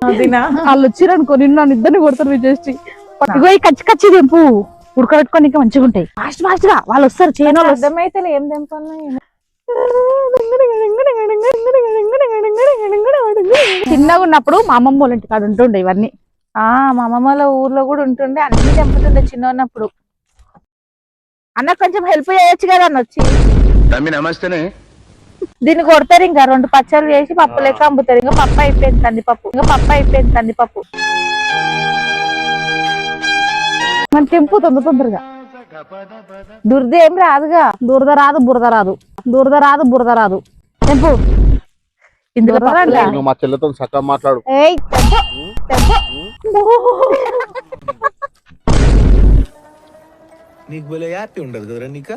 అదినా వాళ్ళు వచ్చిరనుకో నిన్ను నన్ను ఇద్దరిని కొడతారు విజయశ్రీ. ఇగో ఈ కచ్చి కచ్చి దింపు ఉడకబెట్టుకొని ఇంకా మంచిగా ఉంటాయి. ఫాస్ట్ ఫాస్ట్ గా వాళ్ళు వస్తారు చేయని వాళ్ళు. అర్థమైతే ఏం తెంపాలి. చిన్నగా ఉన్నప్పుడు మా అమ్మమ్మ వాళ్ళ ఇంటి కాడ ఉంటుండే ఇవన్నీ. మా అమ్మమ్మ వాళ్ళ ఊర్లో కూడా ఉంటుండే, అన్ని తెంపుతుండే చిన్న ఉన్నప్పుడు. అన్న కొంచెం హెల్ప్ చేయొచ్చు కదా అన్న వచ్చి. నమస్తేనే. దీన్ని కొడతారు ఇంకా 2 పచ్చళ్ళు చేసి పప్పు లెక్క అమ్ముతారు. ఇంకా పప్పు అయిపోయింది కందిపప్పు. మనం తెంపు తొందరగా. దుర్ద ఏం రాదుగా. బురద రాదు బురద రాదు తెంపు. ఇందులో మా చెల్లెతో చక్కగా మాట్లాడు. నీకు భలే హ్యాపీ ఉండదు కదరా నీకా.